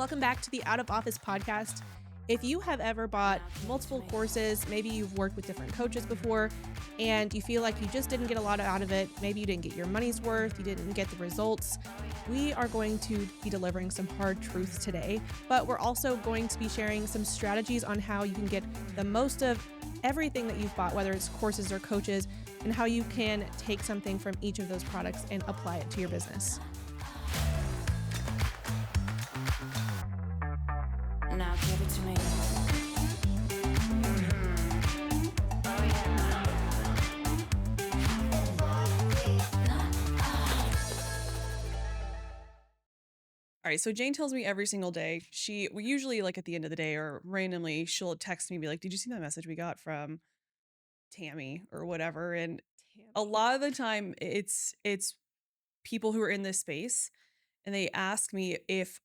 Welcome back to the Out of Office podcast. If you have ever bought multiple courses, maybe you've worked with different coaches before, and you feel like you just didn't get a lot out of it, maybe you didn't get your money's worth, you didn't get the results, we are going to be delivering some hard truths today, but we're also going to be sharing some strategies on how you can get the most of everything that you've bought, whether it's courses or coaches, and how you can take something from each of those products and apply it to your business. Now give it to me. All right, so Jane tells me every single day. We usually like at the end of the day or randomly she'll text me and be like, "Did you see that message we got from Tammy or whatever?" And a lot of the time it's people who are in this space and they ask me if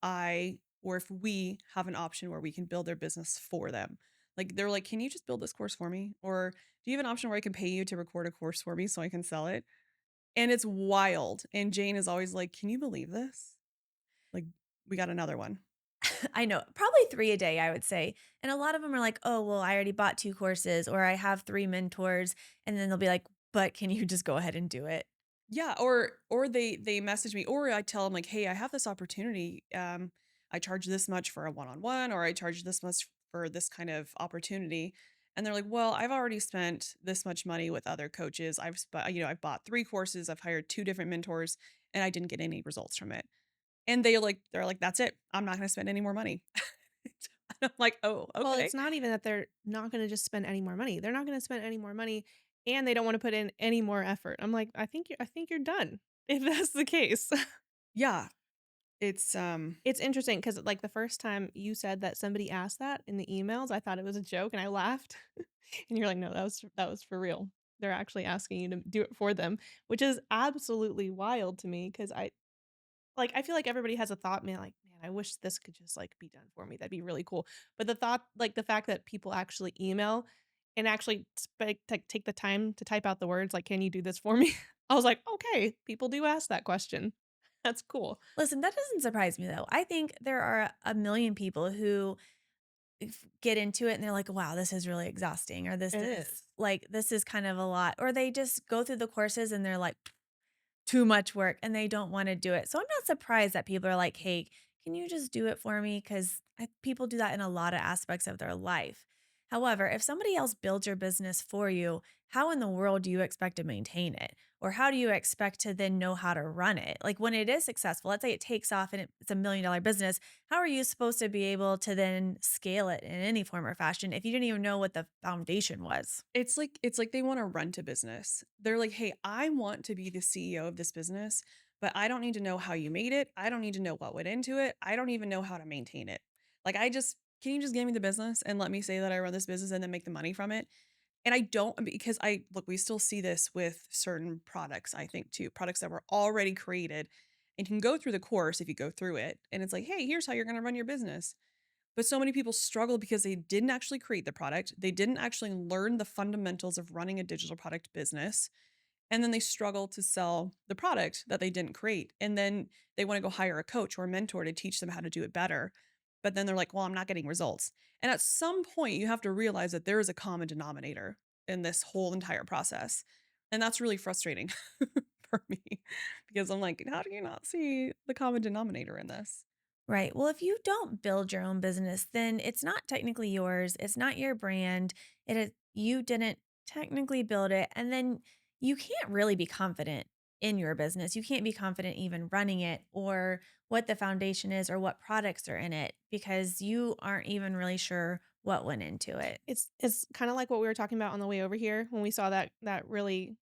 we have an option where we can build their business for them. Like they're like, "Can you just build this course for me? Or do you have an option where I can pay you to record a course for me so I can sell it?" And it's wild. And Jane is always like, "Can you believe this? Like, we got another one." I know, probably 3 a day, I would say. And a lot of them are like, "Oh, well, I already bought 2 courses or I have 3 mentors." And then they'll be like, "But can you just go ahead and do it?" Yeah, or they message me, or I tell them like, "Hey, I have this opportunity. I charge this much for a one-on-one, or I charge this much for this kind of opportunity." And they're like, "Well, I've already spent this much money with other coaches. I've bought 3 courses, I've hired 2 different mentors, and I didn't get any results from it." And they're like, "That's it. I'm not going to spend any more money." And I'm like, "Oh, Well, okay." it's not even that they're not going to just spend any more money. They're not going to spend any more money, and they don't want to put in any more effort. I'm like, I think you're done if that's the case. Yeah. It's It's interesting because like the first time you said that somebody asked that in the emails, I thought it was a joke and I laughed. And you're like, no, that was for real. They're actually asking you to do it for them, which is absolutely wild to me because I feel like everybody has a thought, man, like, man, I wish this could just like be done for me. That'd be really cool. But the fact that people actually email and actually take the time to type out the words, like, can you do this for me? I was like, okay, people do ask that question. That's cool. Listen, that doesn't surprise me, though. I think there are a million people who get into it and they're like, "Wow, this is really exhausting," or It is. this is kind of a lot." Or they just go through the courses and they're like, too much work and they don't want to do it. So I'm not surprised that people are like, "Hey, can you just do it for me?" Because people do that in a lot of aspects of their life. However, if somebody else builds your business for you, how in the world do you expect to maintain it? Or how do you expect to then know how to run it? Like when it is successful, let's say it takes off and it's $1 million business, how are you supposed to be able to then scale it in any form or fashion if you didn't even know what the foundation was? it's like they want to run to business. They're like, "Hey, I want to be the CEO of this business, but I don't need to know how you made it. I don't need to know what went into it. I don't even know how to maintain it. Like can you just give me the business and let me say that I run this business and then make the money from it?" And I don't, because we still see this with certain products, I think too, products that were already created and you can go through the course if you go through it. And it's like, "Hey, here's how you're going to run your business." But so many people struggle because they didn't actually create the product. They didn't actually learn the fundamentals of running a digital product business. And then they struggle to sell the product that they didn't create. And then they want to go hire a coach or a mentor to teach them how to do it better. But then they're like, "Well, I'm not getting results." And at some point, you have to realize that there is a common denominator in this whole entire process. And that's really frustrating for me because I'm like, how do you not see the common denominator in this? Right. Well, if you don't build your own business, then it's not technically yours. It's not your brand. It is you didn't technically build it. And then you can't really be confident in your business. You can't be confident even running it or what the foundation is or what products are in it because you aren't even really sure what went into it. It's kind of like what we were talking about on the way over here when we saw that really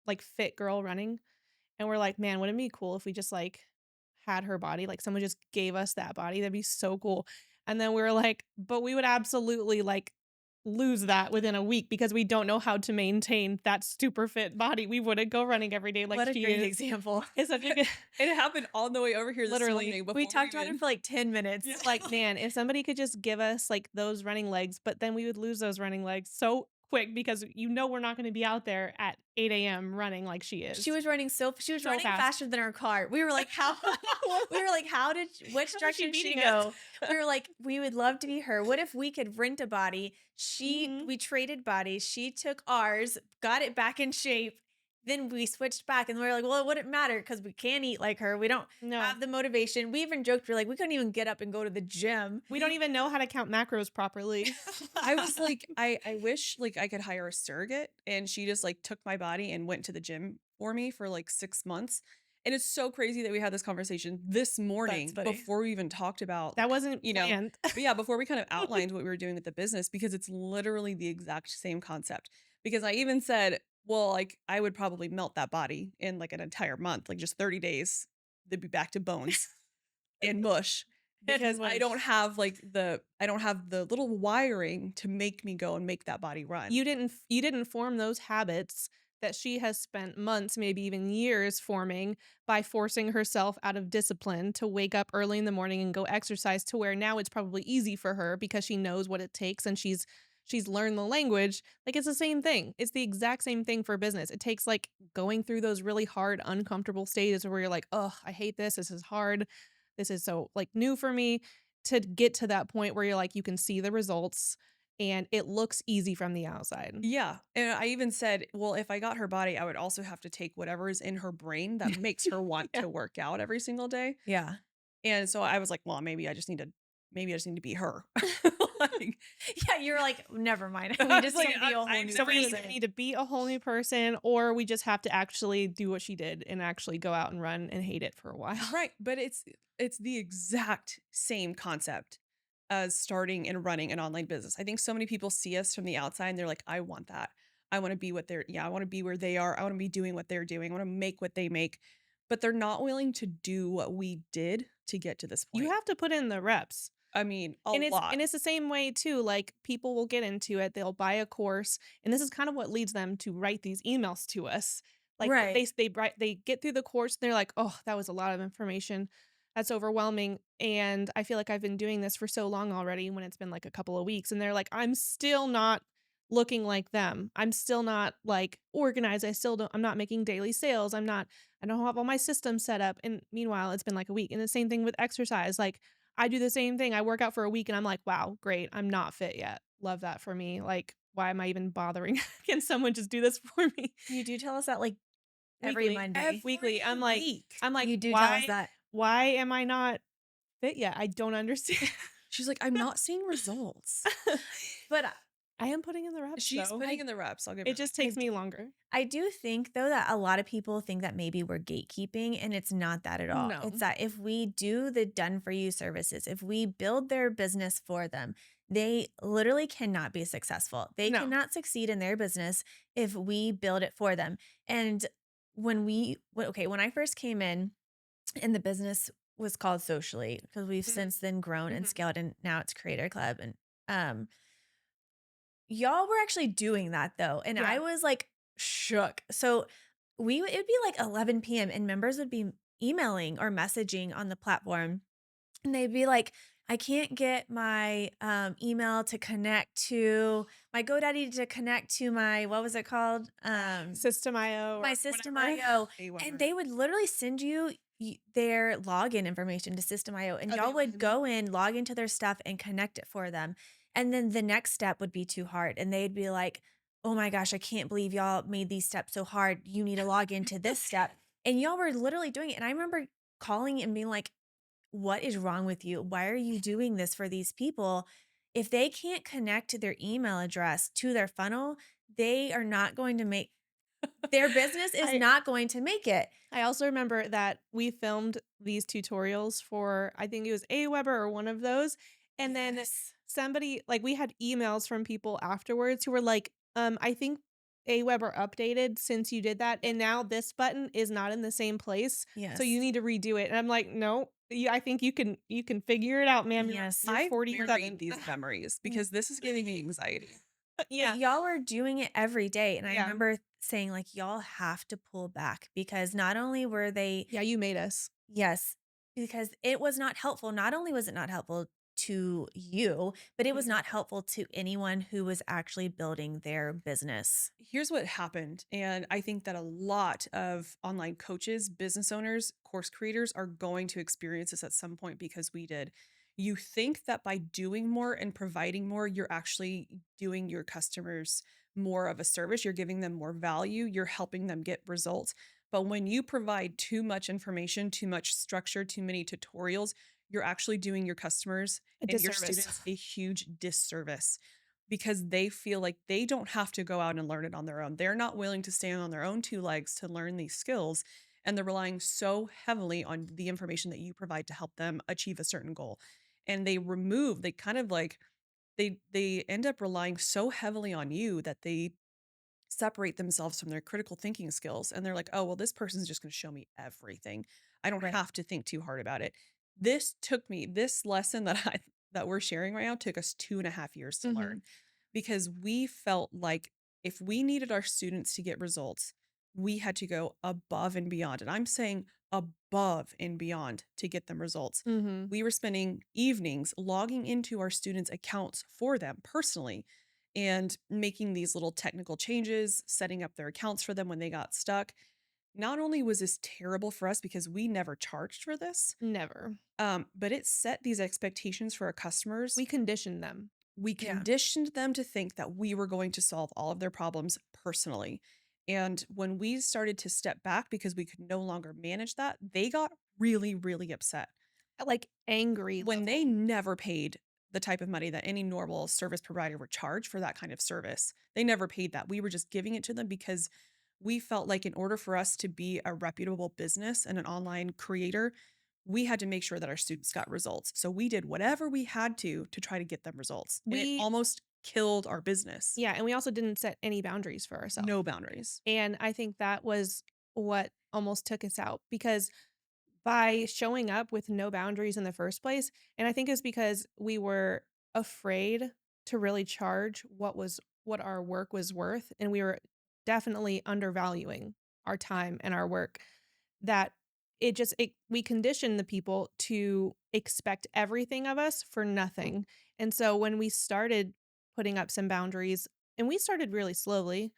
like fit girl running, and we're like, man, wouldn't it be cool if we just like had her body, like someone just gave us that body? That'd be so cool. And then we were like, but we would absolutely like lose that within a week because we don't know how to maintain that super fit body. We wouldn't go running every day like What a she great is. example. It's such a good It happened on the way over here this Literally. morning before We talked about even- it for like 10 minutes. Yeah. like, man, if somebody could just give us like those running legs, but then we would lose those running legs so quick because we're not going to be out there at 8 AM running like she She is. was she was So running fast. faster than her car. We were like, "How?" We were like, "How did which How is she direction did she beating us? go?" We were like, "We would love to be her. What if we could rent a body?" Mhm. We traded bodies. She took ours, got it back in shape. Then we switched back and we were like, "Well, it wouldn't matter because we can't eat like her. We don't No. have the motivation." We even joked, we're like, "We couldn't even get up and go to the gym." We don't even know how to count macros properly. I was like, I wish like I could hire a surrogate and she just like took my body and went to the gym for me for like 6 months. And it's so crazy that we had this conversation this That's morning funny. before we even talked about That like, wasn't planned. but yeah, before we kind of outlined what we were doing with the business because it's literally the exact same concept. Because I even said, well, like I would probably melt that body in like an entire month, like just 30 days, they'd be back to bones and mush And because mush. I don't have the little wiring to make me go and make that body run. You didn't form those habits that she has spent months, maybe even years forming by forcing herself out of discipline to wake up early in the morning and go exercise to where now it's probably easy for her because she knows what it takes and she's learned the language. Like it's the same thing. It's the exact same thing for business. It takes like going through those really hard, uncomfortable stages where you're like, "Oh, I hate this. This is hard. This is so like new for me." To get to that point where you're like you can see the results and it looks easy from the outside. Yeah, and I even said, well, if I got her body, I would also have to take whatever is in her brain that makes her want Yeah. to work out every single day. Yeah. And so I was like, well, maybe I just need to be her. Like, Yeah, you were like, "Never mind. We I was just like, need to be a whole new So we person." need to be a whole new person, or we just have to actually do what she did and actually go out and run and hate it for a while. right, but it's the exact same concept as starting and running an online business. I think so many people see us from the outside and they're like, I want that. I want to be I want to be where they are. I want to be doing what they're doing. I want to make what they make. But they're not willing to do what we did to get to this You point. have to put in the reps. I mean, a And lot. it's the same way too, like, people will get into it, they'll buy a course, and this is kind of what leads them to write these emails to us. Like, Right. they get through the course, and they're like, "Oh, that was a lot of information. That's overwhelming, and I feel like I've been doing this for so long already," when it's been, like, a couple of weeks, and they're like, "I'm still not looking like them. I'm still not, like, organized. I'm not making daily sales. I don't have all my systems set up," and meanwhile, it's been, like, a week, and the same thing with exercise, like, I do the same thing. I work out for a week and I'm like, "Wow, great. I'm not fit yet." Love that for me. Like, why am I even bothering? Can someone just do this for me? You do tell us that, like, every Weekly. Monday. Weekly. Every week. I'm like, You do tell us "Why that. why am I not fit yet? I don't understand." She's like, I'm not seeing results. But I am putting in the reps She's though. putting in the reps. I'll give It her that. just takes me longer. I do think though that a lot of people think that maybe we're gatekeeping and it's not that at all. No. It's that if we do the done for you services, if we build their business for them, they literally cannot be successful. They No. cannot succeed in their business if we build it for them. And when I first came in and the business was called Socially because we've Mm, since then grown and mhm. scaled and now it's Creator Club and um y'all were actually doing that though, and I Yeah. was, like, shook. So, it'd be, like, 11 p.m., and members would be emailing or messaging on the platform, and they'd be like, "I can't get my, email to connect to my GoDaddy to connect to my" what was it called? System.io or My whatever. System.io, and AWeber. they would literally send you their login information to System.io, and Oh, they y'all would would. go in, log into their stuff, and connect it for them. And then the next step would be too hard, and they'd be like, "Oh my gosh, I can't believe y'all made these steps so hard. You need to log into this step." And y'all were literally doing it. And I remember calling and being like, "What is wrong with you? Why are you doing this for these people? If they can't connect to their email address to their funnel, they are not going to make their business is I not going to make it." I also remember that we filmed these tutorials for I think it was Aweber or one of those, and then Yes. somebody like we had emails from people afterwards who were like, I think Aweber updated since you did that, and now this button is not in the same place, so you Yes. need to redo it." And I'm like, "No, I think you can figure it out, ma'am. Yes. You're I 47." buried these memories because this is giving me anxiety. But Yeah, y'all are doing it every day. And I yeah, remember saying, like, y'all have to pull back because not only were they, yeah. You made us. yes, because it was not helpful. Not only was it not helpful to you, but it was not Exactly. helpful to anyone who was actually building their business. Here's what happened. And I think that a lot of online coaches, business owners, course creators are going to experience this at some point because we did. You think that by doing more and providing more, you're actually doing your customers more of a service. You're giving them more value. You're helping them get results. But when you provide too much information, too much structure, too many tutorials, you're actually doing your customers A and your disservice. students a huge disservice because they feel like they don't have to go out and learn it on their own. They're not willing to stand on their own two legs to learn these skills. And they're relying so heavily on the information that you provide to help them achieve a certain goal. And they kind of like, they end up relying so heavily on you that they separate themselves from their critical thinking skills. And they're like, oh, well, this person's just going to show me everything. I don't Right. have to think too hard about it. This lesson that we're sharing right now took us 2.5 years to Mhm. learn because we felt like if we needed our students to get results, we had to go above and beyond. And I'm saying above and beyond to get them results. Mhm. We were spending evenings logging into our students' accounts for them personally and making these little technical changes, setting up their accounts for them when they got stuck. Not only was this terrible for us because we never charged for this, Never. but it set these expectations for our customers. We conditioned them. We Yeah. conditioned them to think that we were going to solve all of their problems personally. And when we started to step back because we could no longer manage that, they got really, really upset At, like, angry when they level. never paid the type of money that any normal service provider would charge for that kind of service. They never paid that. We were just giving it to them because we felt like in order for us to be a reputable business and an online creator, we had to make sure that our students got results. So we did whatever we had to try to get them results. And it We almost killed our business. Yeah, and we also didn't set any boundaries for ourselves. No boundaries. And I think that was what almost took us out because by showing up with no boundaries in the first place, and I think it's because we were afraid to really charge what our work was worth, and we were definitely undervaluing our time and our work, that we conditioned the people to expect everything of us for nothing. And so when we started putting up some boundaries, and we started really slowly,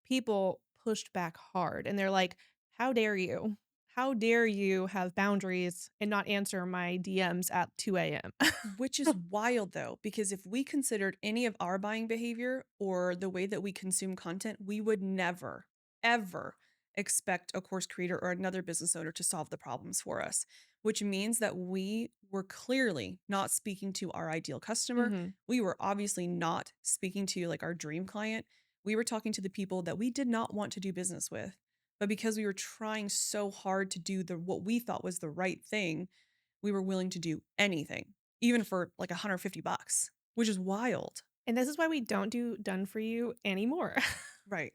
people pushed back hard and they're like, "How dare you? How dare you have boundaries and not answer my DMs at 2 a.m." Which is wild though, because if we considered any of our buying behavior or the way that we consume content, we would never, ever expect a course creator or another business owner to solve the problems for us, which means that we were clearly not speaking to our ideal customer. Mhm. We were obviously not speaking to like our dream client. We were talking to the people that we did not want to do business with. But because we were trying so hard to do what we thought was the right thing, we were willing to do anything, even for like $150, which is wild. And this is why we don't do done for you anymore. Right.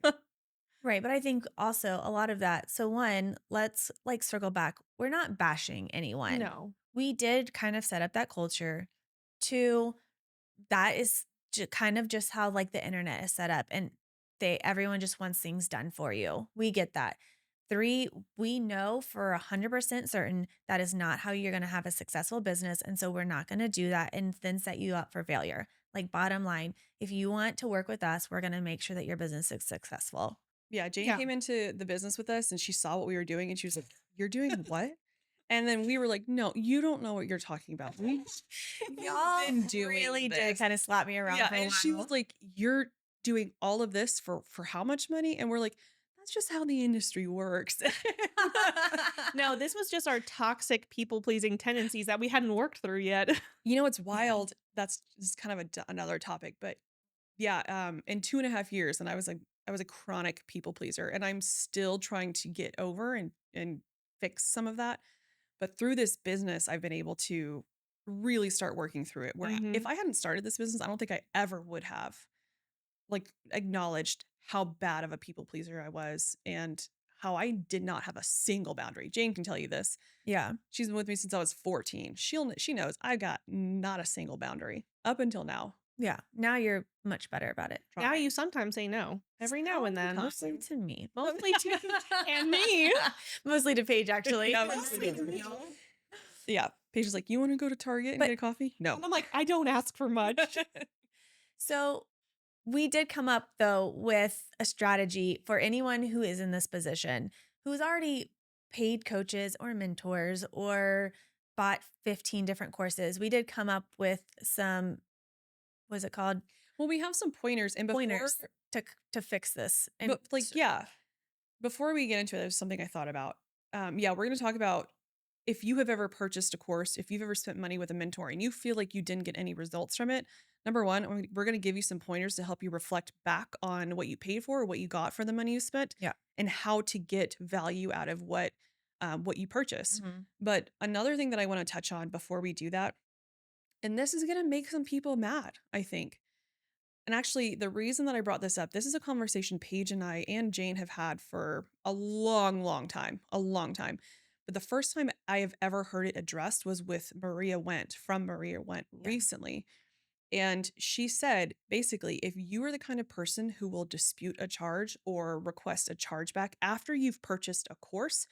Right. But I think also a lot of that. So, one, let's like circle back. We're not bashing anyone. No. We did kind of set up that culture. Two, that is kind of just how like the internet is set up, and everyone just wants things done for you. We get that. Three, we know for 100% certain that is not how you're going to have a successful business. And so we're not going to do that and then set you up for failure. Like, bottom line, if you want to work with us, we're going to make sure that your business is successful. Yeah. Jane Yeah. came into the business with us and she saw what we were doing and she was like, "You're doing what?" And then we were like, "No, you don't know what you're talking about. We've been doing really did this." kind of slap me around Yeah. for a And she while. was like, "You're doing all of this for how much money?" And we're like, "That's just how the industry works." No, this was just our toxic people-pleasing tendencies that we hadn't worked through yet. You know, it's wild. That's just kind of another topic, but yeah, in 2.5 years, and I was a chronic people pleaser, and I'm still trying to get over and fix some of that. But through this business, I've been able to really start working through it. Where if Mhm. I hadn't started this business, I don't think I ever would have like acknowledged how bad of a people pleaser I was and how I did not have a single boundary. Jane can tell you this. Yeah. She's been with me since I was 14. She knows I got not a single boundary up until now. Yeah. Now you're much better about it. Now Trying. you sometimes say no, every now and then. Mostly to me. Mostly to and me. Mostly to Paige, actually. Yeah, mostly to me. Yeah, Paige is like, "You wanna go to Target and But get a coffee?" No. And I'm like, "I don't ask for much." so we did come up though with a strategy for anyone who is in this position, who's already paid coaches or mentors or bought 15 different courses. We did come up with some, what's it called? Well, we have some pointers, and before Pointers to fix this. And but, like, yeah, before we get into it, there's something I thought about. Yeah, we're gonna talk about if you have ever purchased a course, if you've ever spent money with a mentor and you feel like you didn't get any results from it. Number one, we're gonna give you some pointers to help you reflect back on what you paid for, what you got for the money you spent, yeah. and how to get value out of what you purchased. Mhm. But another thing that I want to touch on before we do that, and this is gonna make some people mad, I think. And actually, the reason that I brought this up, this is a conversation Paige and I and Jane have had for a long, long time, a long time. But the first time I have ever heard it addressed was with Maria Went from Maria Went Yeah. recently. And she said basically, if you are the kind of person who will dispute a charge or request a chargeback after you've purchased a course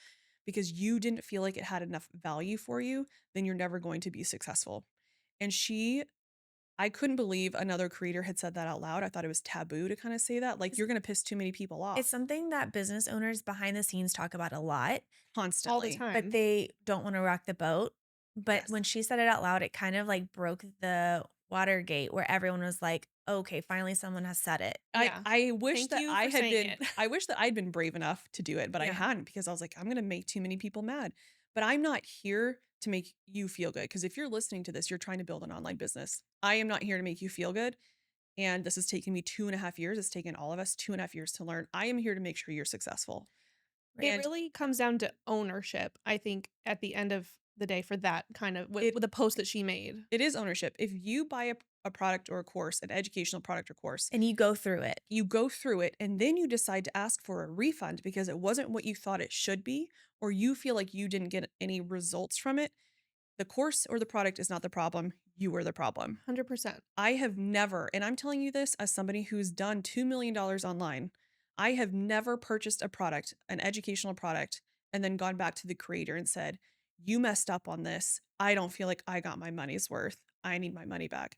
because you didn't feel like it had enough value for you, then you're never going to be successful. And I couldn't believe another creator had said that out loud. I thought it was taboo to kind of say that. Like, you're going to piss too many people It's off something that business owners behind the scenes talk about a lot, All the constantly. but time. they don't want to rock the boat. But Yes. when she said it out loud, it kind of like broke the Watergate where everyone was like, okay, finally someone has said it. Yeah. I wish Thank that you I for had saying been, it. I wish that I'd been brave enough to do it, but I Yeah. hadn't because I was like, I'm going to make too many people mad. But I'm not here to make you feel good. Because if you're listening to this, you're trying to build an online business. I am not here to make you feel good. And this has taken me 2.5 years. It's taken all of us 2.5 years to learn. I am here to make sure you're successful. Right. It And really comes down to ownership, I think, at the end of the day for that kind of it with the post that she made. it is ownership. If you buy a product or a course, an educational product or course, And you go through it. you go through it and then you decide to ask for a refund because it wasn't what you thought it should be, or you feel like you didn't get any results from it, the course or the product is not the problem. You were the problem. 100%. I have never, and I'm telling you this as somebody who's done $2 million online, I have never purchased a product, an educational product, and then gone back to the creator and said, "You messed up on this. I don't feel like I got my money's worth. I need my money back."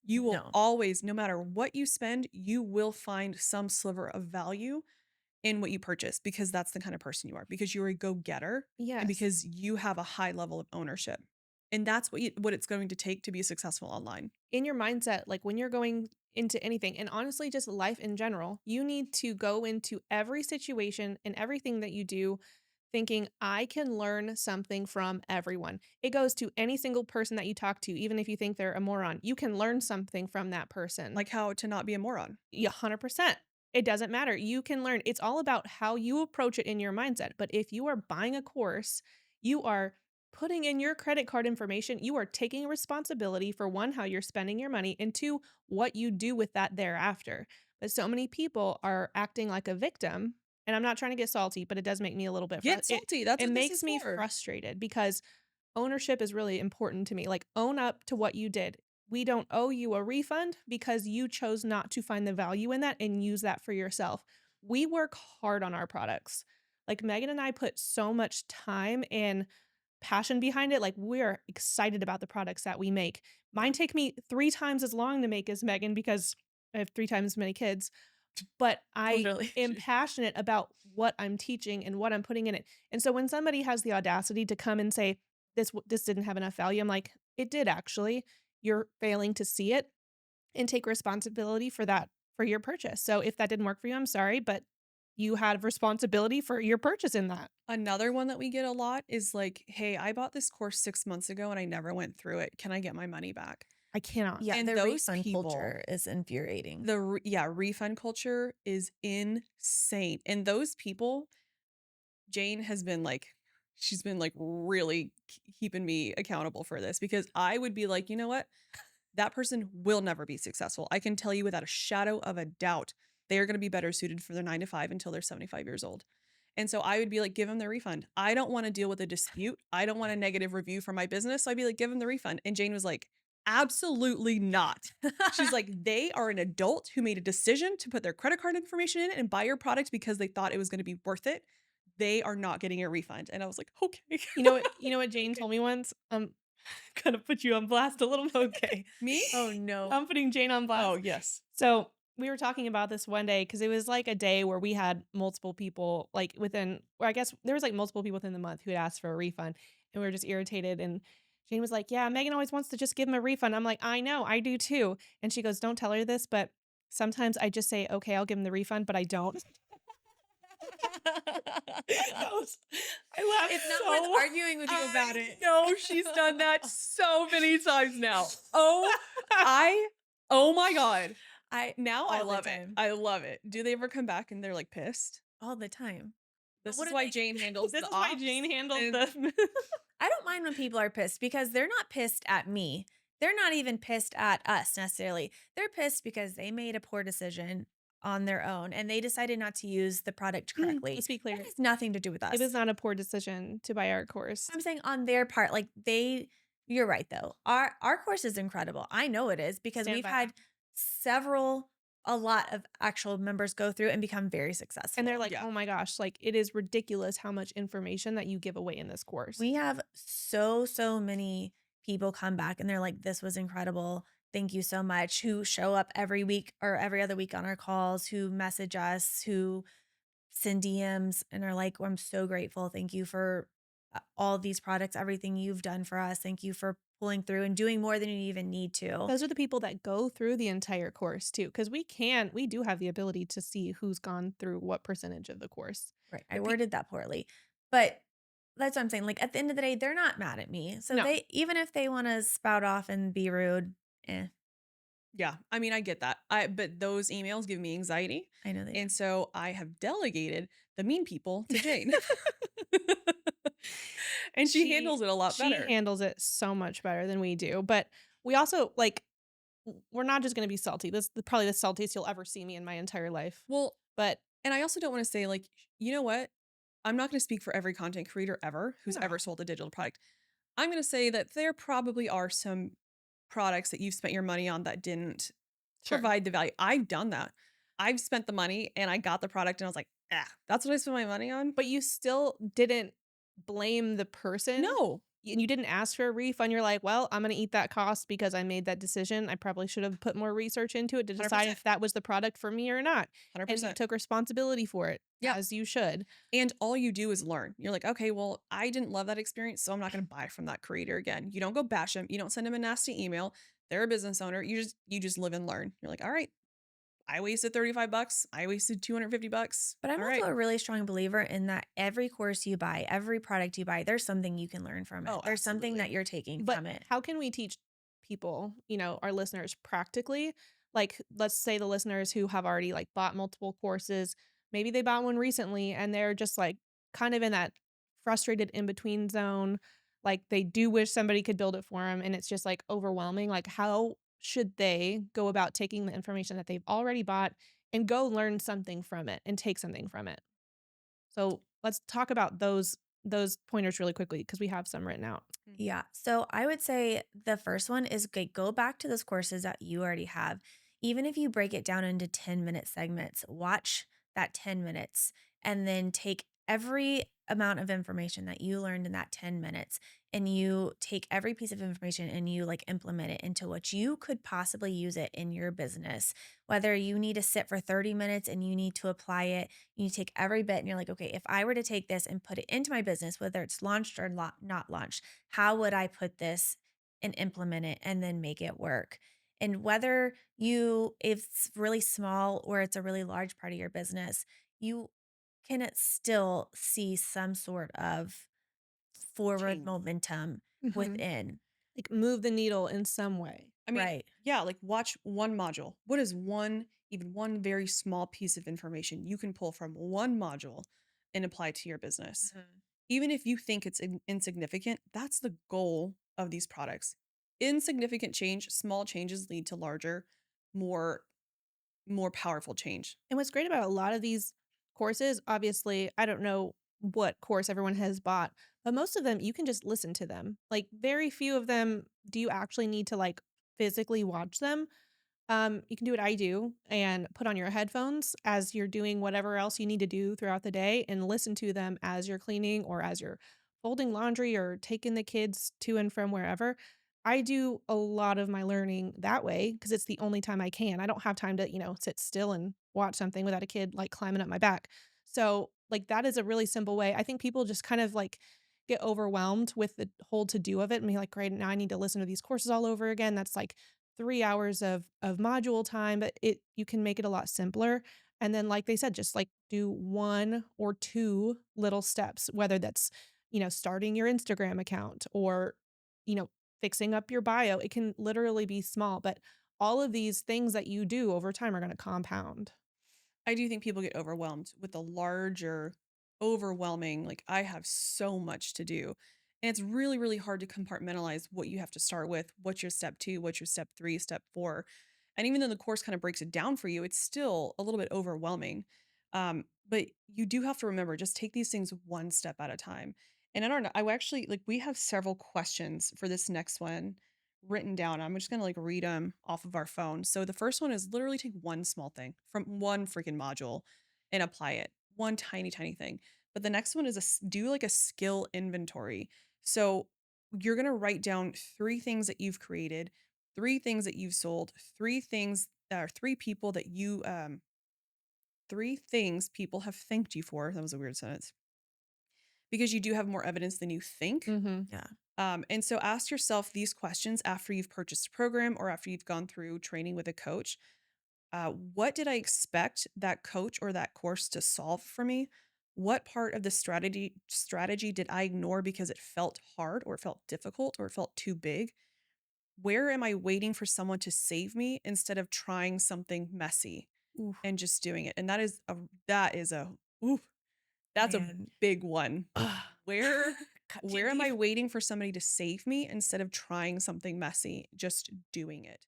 You will No. always, no matter what you spend, you will find some sliver of value in what you purchase because that's the kind of person you are, because you're a go-getter and Yes. because you have a high level of ownership. And that's what it's going to take to be successful online. In your mindset, like when you're going into anything, and honestly, just life in general, you need to go into every situation and everything that you do thinking, I can learn something from everyone. It goes to any single person that you talk to, even if you think they're a moron. You can learn something from that person. Like how to not be a moron. Yeah, 100%. It doesn't matter. You can learn. It's all about how you approach it in your mindset. But if you are buying a course, you are putting in your credit card information. You are taking responsibility for one, how you're spending your money, and two, what you do with that thereafter. But so many people are acting like a victim. And I'm not trying to get salty, but it does make me a little bit Get salty. That's it what this makes is me for. frustrated because ownership is really important to me. Like, own up to what you did. We don't owe you a refund because you chose not to find the value in that and use that for yourself. We work hard on our products. Like, Megan and I put so much time and passion behind it. Like, we're excited about the products that we make. Mine take me 3 times as long to make as Megan because I have 3 times as many kids, but I Totally. am passionate about what I'm teaching and what I'm putting in it. And so when somebody has the audacity to come and say, this didn't have enough value, I'm like, it did actually. You're failing to see it and take responsibility for that for your purchase. So if that didn't work for you, I'm sorry, but you had responsibility for your purchase in that. Another one that we get a lot is like, "Hey, I bought this course 6 months ago and I never went through it. Can I get my money back?" I cannot. Yeah, And the those refund people, culture is infuriating. yeah, refund culture is insane. And those people, Jane has been like, she's been like really keeping me accountable for this because I would be like, you know what? That person will never be successful. I can tell you without a shadow of a doubt, they are going to be better suited for their 9 to 5 until they're 75 years old. And so I would be like, give them their refund. I don't want to deal with a dispute. I don't want a negative review for my business. So I'd be like, give them the refund. And Jane was like, absolutely not. She's like, they are an adult who made a decision to put their credit card information in it and buy your product because they thought it was going to be worth it. They are not getting a refund. And I was like, okay. You know what Jane told me once? Gonna put you on blast a little. Okay. Me? Oh, no. I'm putting Jane on blast. Oh, yes. So we were talking about this one day because it was like a day where we had multiple people, like within, or I guess there was like multiple people within the month who had asked for a refund, and we were just irritated. And Jane was like, "Yeah, Megan always wants to just give him a refund." I'm like, "I know, I do too." And she goes, "Don't tell her this, but sometimes I just say, okay, I'll give him the refund, but I don't." That was, I laughed It's not so worth arguing with you about it. No, she's done that so many times now. Oh my God. I All the love it. time. I love it. Do they ever come back and they're like pissed? All the time. This what is do why they- Jane handles This the is why ops Jane handles and- the. I don't mind when people are pissed because they're not pissed at me. They're not even pissed at us necessarily. They're pissed because they made a poor decision on their own and they decided not to use the product correctly. Let's be clear. That has nothing to do with us. It was not a poor decision to buy our course. I'm saying on their part, like you're right though. Our course is incredible. I know it is because Stand we've by had a lot of actual members go through and become very successful. And they're like, Yeah. "Oh my gosh, like it is ridiculous how much information that you give away in this course." We have so many people come back and they're like, this was incredible. Thank you so much. Who show up every week or every other week on our calls, who message us, who send DMs and are like, well, I'm so grateful. Thank you for all these products, everything you've done for us. Thank you for pulling through and doing more than you even need to. Those are the people that go through the entire course too, because we do have the ability to see who's gone through what percentage of the course. Right. I worded that poorly. But that's what I'm saying. Like at the end of the day, they're not mad at me. So No. they, even if they want to spout off and be rude, Yeah, I mean, I get that. But those emails give me anxiety. I know they do. And so I have delegated the mean people to Jane. And she handles it a lot better. She handles it so much better than we do. But we also like we're not just gonna be salty. This is probably the saltiest you'll ever see me in my entire life. Well, But and I also don't want to say like, you know what? I'm not going to speak for every content creator ever who's No. ever sold a digital product. I'm going to say that there probably are some products that you've spent your money on that didn't Sure. provide the value. I've done that. I've spent the money and I got the product and I was like, that's what I spent my money on. but you still didn't blame the person. No, And you didn't ask for a refund. You're like, well, I'm going to eat that cost because I made that decision. I probably should have put more research into it to decide 100%. if that was the product for me or not. 100%. And you took responsibility for it, Yeah. as you should. And all you do is learn. You're like, okay, well, I didn't love that experience, so I'm not going to buy from that creator again. You don't go bash them. You don't send them a nasty email. They're a business owner. You just live and learn. You're like, all right, I wasted $35. I wasted $250. But I'm all also right. a really strong believer in that every course you buy, every product you buy, there's something you can learn from it. Oh, There's something absolutely. that you're taking But from it. how can we teach people, our listeners practically? Like, let's say the listeners who have already like bought multiple courses, maybe they bought one recently and they're just like kind of in that frustrated in between zone. Like they do wish somebody could build it for them and it's just like overwhelming. Like, how should they go about taking the information that they've already bought and go learn something from it and take something from it? So let's talk about those pointers really quickly because we have some written out. Yeah. So I would say the first one is go back to those courses that you already have. Even if you break it down into 10-minute segments, watch that 10 minutes and then take every amount of information that you learned in that 10 minutes and you take every piece of information and you like implement it into what you could possibly use it in your business. Whether you need to sit for 30 minutes and you need to apply it, you take every bit and you're like, okay, if I were to take this and put it into my business, whether it's launched or not launched, how would I put this and implement it and then make it work? And whether if it's really small or it's a really large part of your business, you can still see some sort of forward Change. momentum Mhm. within. Like move the needle in some way. I mean, Right. yeah, like watch one module. What is even one very small piece of information you can pull from one module and apply to your business? Even if you think it's insignificant, that's the goal of these products. Insignificant change, small changes lead to larger, more powerful change. And what's great about a lot of these courses, obviously, I don't know what course everyone has bought, but most of them you can just listen to them. Like very few of them do you actually need to like physically watch them. You can do what I do and put on your headphones as you're doing whatever else you need to do throughout the day and listen to them as you're cleaning or as you're folding laundry or taking the kids to and from wherever, I do a lot of my learning that way because it's the only time I can. I don't have time to, sit still and watch something without a kid like climbing up my back. So, like that is a really simple way. I think people just kind of like get overwhelmed with the whole to do of it and be like, great, now I need to listen to these courses all over again. That's like 3 hours of module time, but you can make it a lot simpler. And then, like they said, just like do one or two little steps, whether that's, starting your Instagram account or, you know, fixing up your bio. It can literally be small, but all of these things that you do over time are going to compound. I do think people get overwhelmed with the larger, overwhelming, like, I have so much to do. And it's really, really hard to compartmentalize what you have to start with, what's your step two, what's your step three, step four. And even though the course kind of breaks it down for you, it's still a little bit overwhelming. But you do have to remember, just take these things one step at a time. And I don't know, I actually like we have several questions for this next one written down. I'm just gonna like read them off of our phone. So the first one is literally take one small thing from one freaking module and apply it. One tiny, tiny thing. But the next one is do like a skill inventory. So you're gonna write down three things that you've created, three things that you've sold, three things that are three things people have thanked you for. That was a weird sentence. Because you do have more evidence than you think. Mhm. Yeah. And so ask yourself these questions after you've purchased a program or after you've gone through training with a coach. What did I expect that coach or that course to solve for me? What part of the strategy did I ignore because it felt hard or it felt difficult or it felt too big? Where am I waiting for someone to save me instead of trying something messy Oof. and just doing it? And that is a oof, that's a Man. big one. Ugh. Where Cut too where am deep. I waiting for somebody to save me instead of trying something messy, just doing it?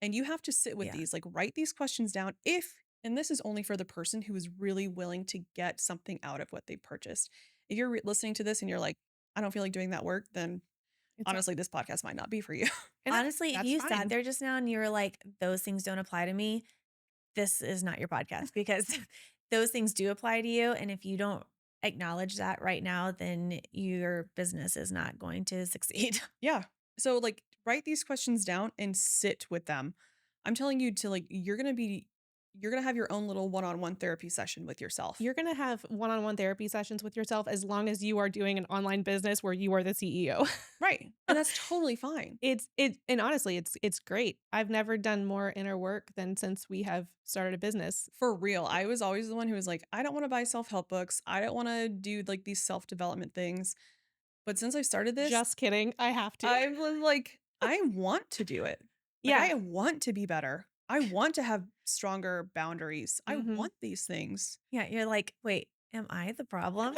And you have to sit with Yeah. these, like write these questions down if and this is only for the person who is really willing to get something out of what they purchased. If you're listening to this and you're like, I don't feel like doing that work, then It's a honestly, this podcast might not be for you. and Honestly, if that's you sat fine. there just now and you were like, those things don't apply to me, this is not your podcast because those things do apply to you. And if you don't acknowledge that right now, then your business is not going to succeed. Yeah. So like write these questions down and sit with them. I'm telling you to like you're going to have your own little one-on-one therapy session with yourself. You're gonna have one-on-one therapy sessions with yourself as long as you are doing an online business where you are the CEO. Right. And that's totally fine. And honestly, it's great. I've never done more inner work than since we have started a business. For real. I was always the one who was like, I don't want to buy self-help books. I don't want to do like these self-development things. But since I started this, Just kidding. I have to. I was like, I want to do it. Like Yeah. I want to be better. I want to have stronger boundaries. I Mhm. want these things. Yeah. You're like, wait, am I the problem?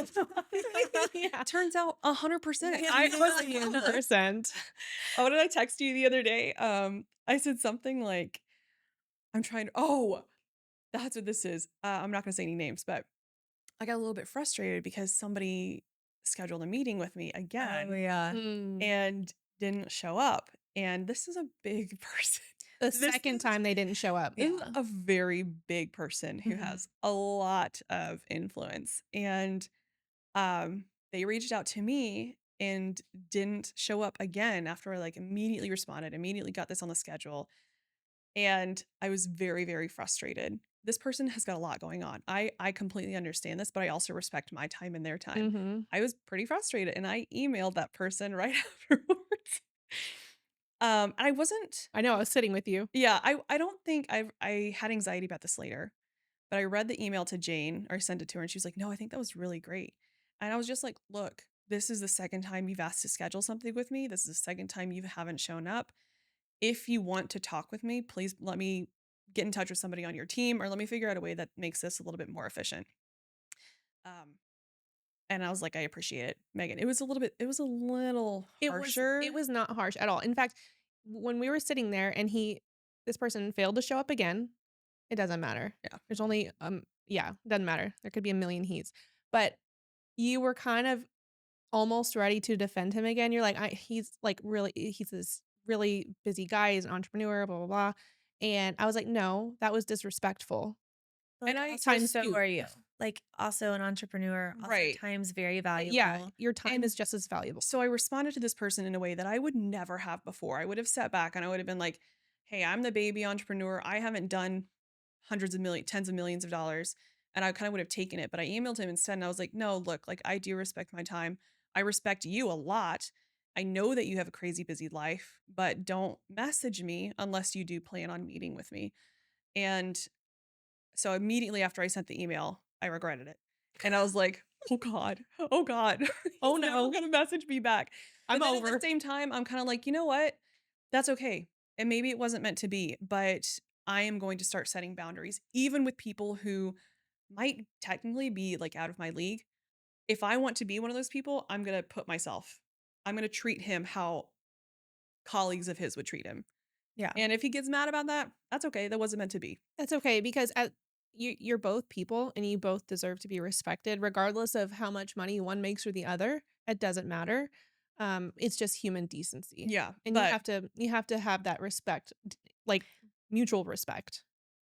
Yeah. Turns out 100%. Yeah, I was 1,000,000%. Oh, what did I text you the other day? I said something like, I'm trying to, oh, that's what this is. I'm not going to say any names, but I got a little bit frustrated because somebody scheduled a meeting with me Oh, again yeah. Mm. and didn't show up. And this is a big person. The This second is time they didn't show up. this is Yeah. a very big person who Mhm. has a lot of influence. And they reached out to me and didn't show up again after I like immediately responded, immediately got this on the schedule. And I was very, very frustrated. This person has got a lot going on. I completely understand this, but I also respect my time and their time. Mhm. I was pretty frustrated and I emailed that person right afterwards. And I wasn't I know, I was sitting with you. yeah, I don't think I had anxiety about this later, but I read the email to Jane or sent it to her and she was like, "No, I think that was really great." And I was just like, "Look, this is the second time you've asked to schedule something with me. This is the second time you haven't shown up. If you want to talk with me, please let me get in touch with somebody on your team or let me figure out a way that makes this a little bit more efficient." Um, and I was like, "I appreciate it, Megan." It was a little It harsher. was not harsh at all. In fact, when we were sitting there and this person failed to show up again, it doesn't matter. Yeah. There's only yeah, doesn't matter. There could be a million he's. But you were kind of almost ready to defend him again. You're like, he's this really busy guy, he's an entrepreneur, blah blah blah. And I was like, no, that was disrespectful. Like, And I also, times so two. are you. like, also an entrepreneur, also Right. time's very Yeah, valuable. your time And is just as valuable. so I responded to this person in a way that I would never have before. I would have sat back and I would have been like, "Hey, I'm the baby entrepreneur. I haven't done hundreds of millions, tens of millions of dollars." And I kind of would have taken it, but I emailed him instead and I was like, "No, look, like I do respect my time. I respect you a lot. I know that you have a crazy busy life, but don't message me unless you do plan on meeting with me." And so immediately after I sent the email, I regretted it. And I was like, "Oh God, oh God, Oh, he's never no. gonna message me back." I'm But then at the over. same time, I'm kind of like, you know what? That's okay. And maybe it wasn't meant to be, but I am going to start setting boundaries, even with people who might technically be like out of my league. If I want to be one of those people, I'm gonna put myself, I'm gonna treat him how colleagues of his would treat him. Yeah. And if he gets mad about that, that's okay. That wasn't meant to be. That's okay because you're both people and you both deserve to be respected regardless of how much money one makes or the other. It doesn't matter. It's just human decency. Yeah. And But you have to have that respect, like mutual respect.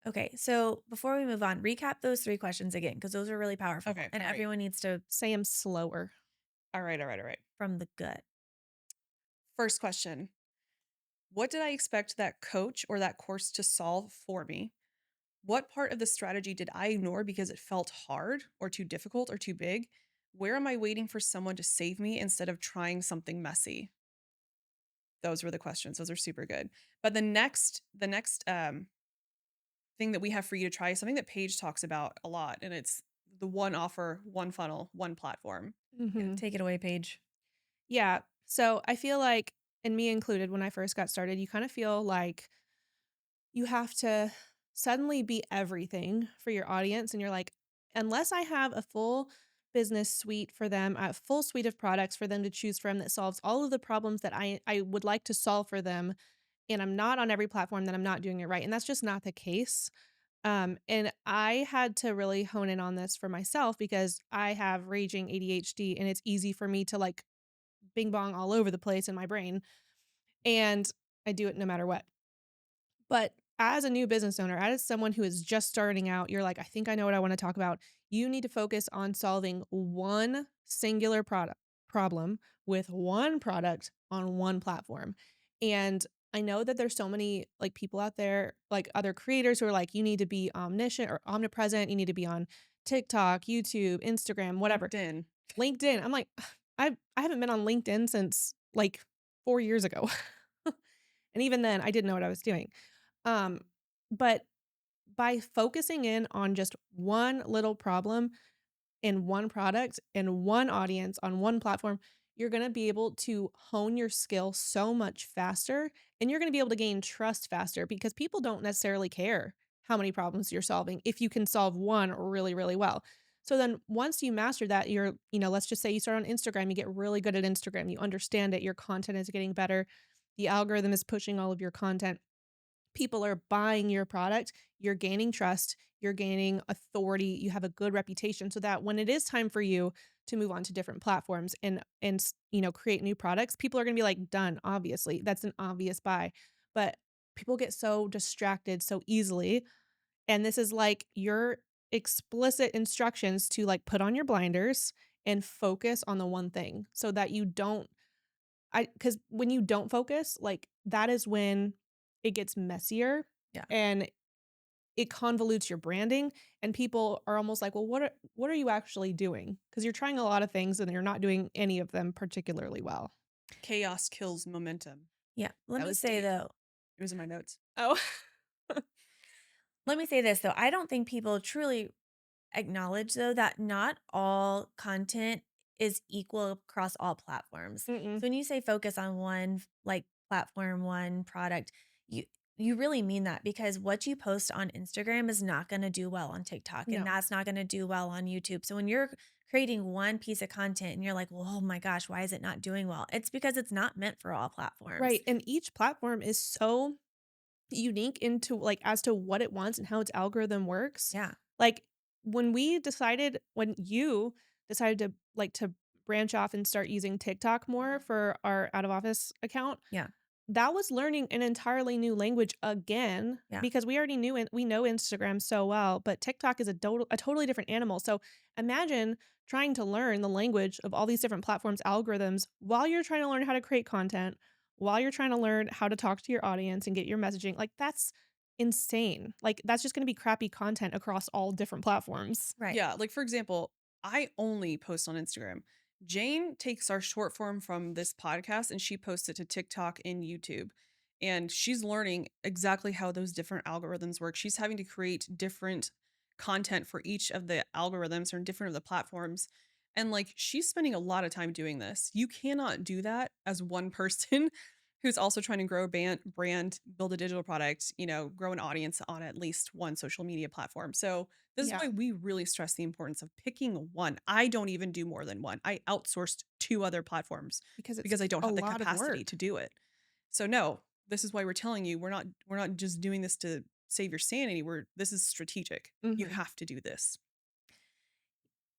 Okay, so before we move on, recap those 3 questions again because those are really powerful, okay. and All right. everyone needs to Say them slower. All right. All right. All right. from the gut. First question. What did I expect that coach or that course to solve for me? What part of the strategy did I ignore because it felt hard or too difficult or too big? Where am I waiting for someone to save me instead of trying something messy? Those were the questions. Those are super good. But the next thing that we have for you to try is something that Paige talks about a lot, and it's the one offer, one funnel, one platform. Yeah, Hmm. take it away, Paige. Yeah. So I feel like, and me included, when I first got started, you kind of feel like you have to suddenly be everything for your audience. And you're like, unless I have a full business suite for them, a full suite of products for them to choose from that solves all of the problems that I would like to solve for them, and I'm not on every platform, then I'm not doing it right. And that's just not the case. And I had to really hone in on this for myself because I have raging ADHD and it's easy for me to like bing bong all over the place in my brain. And I do it no matter what. But as a new business owner, as someone who is just starting out, you're like, I think I know what I want to talk about. You need to focus on solving one singular product problem with one product on one platform. And I know that there's so many like people out there, like other creators who are like, you need to be omniscient or omnipresent. You need to be on TikTok, YouTube, Instagram, whatever. LinkedIn. LinkedIn. I'm like, I haven't been on LinkedIn since like 4 years ago. And even then I didn't know what I was doing. Um, but by focusing in on just one little problem in one product and one audience on one platform, you're going to be able to hone your skill so much faster and you're going to be able to gain trust faster because people don't necessarily care how many problems you're solving if you can solve one really, really well. So then once you master that, let's just say you start on Instagram, you get really good at Instagram, you understand it, your content is getting better, the algorithm is pushing all of your content, people are buying your product, you're gaining trust, you're gaining authority, you have a good reputation so that when it is time for you to move on to different platforms and create new products, people are going to be like, "Done, obviously. That's an obvious buy." But people get so distracted so easily, and this is like your explicit instructions to like put on your blinders and focus on the one thing so that you don't I because when you don't focus, like, that is when it gets messier Yeah. and it convolutes your branding, and people are almost like, "Well, what are you actually doing? Because 'Cause you're trying a lot of things and you're not doing any of them particularly well." Chaos kills momentum. Yeah. Let That me was say deep. though It was in my notes. Oh. let me say this though, I don't think people truly acknowledge though that not all content is equal across all platforms. Mm-mm. So when you say focus on one like platform, one product, you you really mean that because what you post on Instagram is not going to do well on TikTok and No. that's not going to do well on YouTube. So when you're creating one piece of content and you're like, "Well, oh my gosh, why is it not doing well?" It's because it's not meant for all platforms. Right, and each platform is so unique into like as to what it wants and how its algorithm works. Yeah. Like when you decided to branch off and start using TikTok more for our out of office account, Yeah. that was learning an entirely new language again Yeah. because we already knew it. We know Instagram so well, but TikTok is a totally different animal. So imagine trying to learn the language of all these different platforms, algorithms, while you're trying to learn how to create content, while you're trying to learn how to talk to your audience and get your messaging. Like that's insane. Like that's just going to be crappy content across all different platforms. Right. Yeah, like for example, I only post on Instagram. Jane takes our short form from this podcast and she posts it to TikTok and YouTube. And she's learning exactly how those different algorithms work. She's having to create different content for each of the algorithms or different of the platforms. And like she's spending a lot of time doing this. You cannot do that as one person who's also trying to grow a brand, build a digital product, grow an audience on at least one social media platform. So this is Yeah, why we really stress the importance of picking one. I don't even do more than one. I outsourced 2 other platforms because it's because I don't a have the lot of capacity work. to do it. So no, this is why we're telling you we're not just doing this to save your sanity. This is strategic. You Mhm. have to do this.